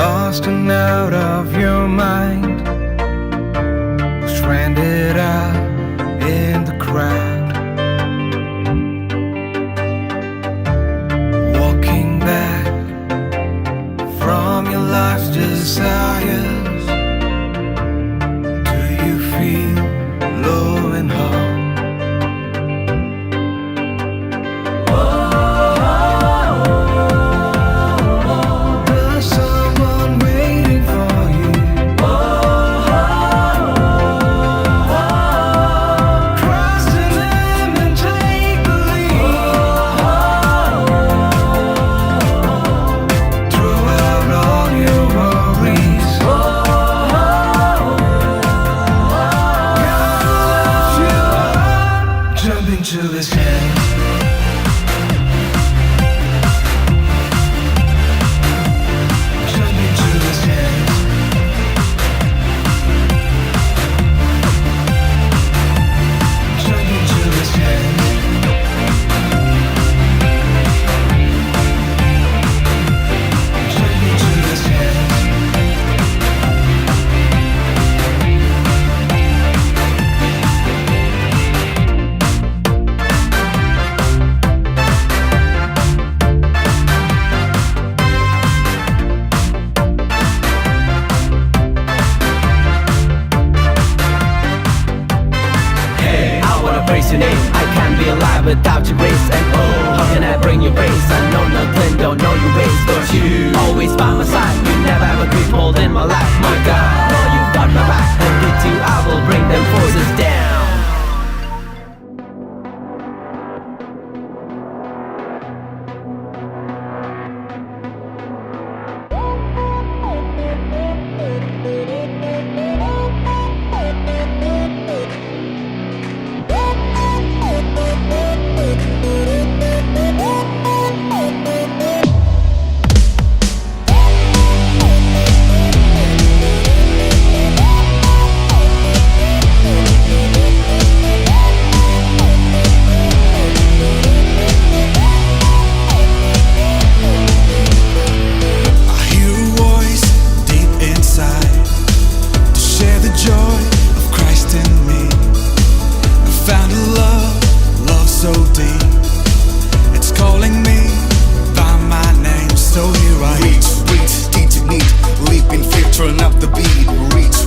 lost and out of your mind, stranded out in the crowd, walking back from your life's desires. Do you feel low and hollow? To his hands, jump into his hands, jump into his hands, jump into his hands. Praise your name, I can't be alive without your grace. And oh, how can I bring you praise? I know nothing, don't know your ways, but you always by my side. You never have a crippled in my life, my God. No, you've got my back, and with you I will bring them forces down. So deep, it's calling me by my name. So here I reach, deep to need, leaping fear, turn up the beat. Reach,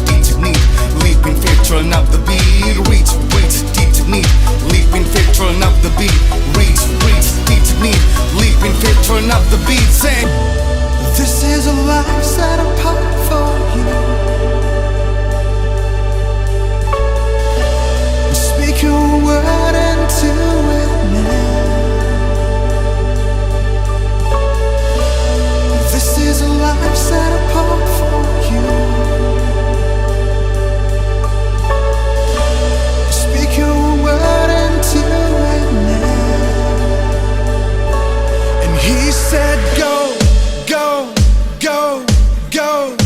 deep to need, leaping fear, turn up the beat. Reach, deep to need, leaping fear, turn up the beat. Reach, deep to need, leaping fear, turn up the beat. Sing. This is a life set apart for you. Speak your word into it now. This is a life set apart for you. Speak your word into it now. And he said go, go, go, go.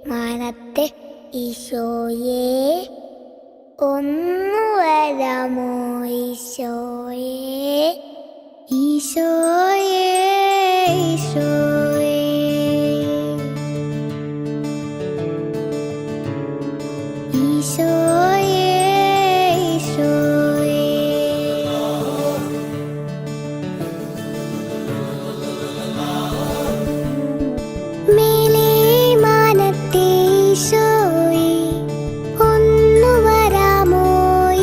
മാനത്തെ ഈശോയേ ഒന്നു വരാമോ ഈശോയേ ഈശോയേ ഈശോയേ ഈശോയേ ഈശോയേ മേലേ മാനത്തെ ഈശോയേ ഒന്നു വരാമോ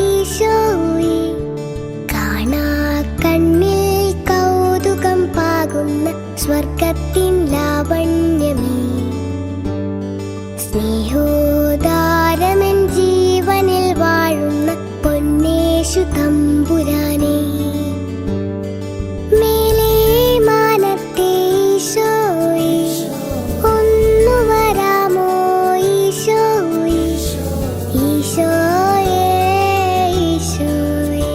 ഈശോയേ കാണാ കണ്ണിൽ കൗതുകം പാകുന്ന സ്വർഗത്തിൻ ലാവണ്യമേ സ്നേഹോദാരമൻ ജീവനിൽ വാഴുന്ന പൊന്നേശു തമ്പുരാനേ മേലേ മാനത്തെ ഈശോയേ ഒന്നു വരാമോ ഈശോയേ ഈശോയേ ഈശോയേ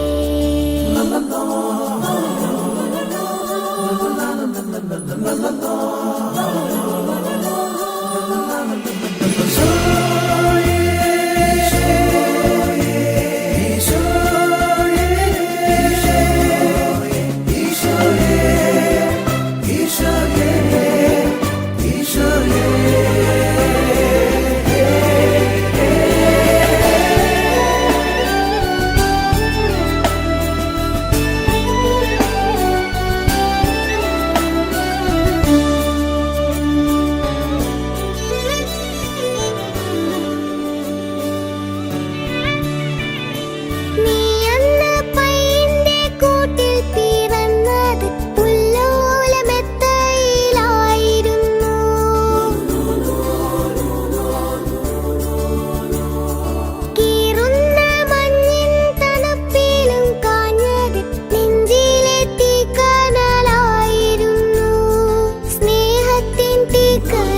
നീ അന്ന് പൈന്റെ കൂട്ടിൽ പിറന്നത് പുല്ലോലമെത്തയിലായിരുന്നു. കീറുന്ന മഞ്ഞിൻ തണുപ്പിലും കാഞ്ഞത് നെഞ്ചിലെ തീക്കനലായിരുന്നു. സ്നേഹത്തിൻ തീക്കനലായിരുന്നു.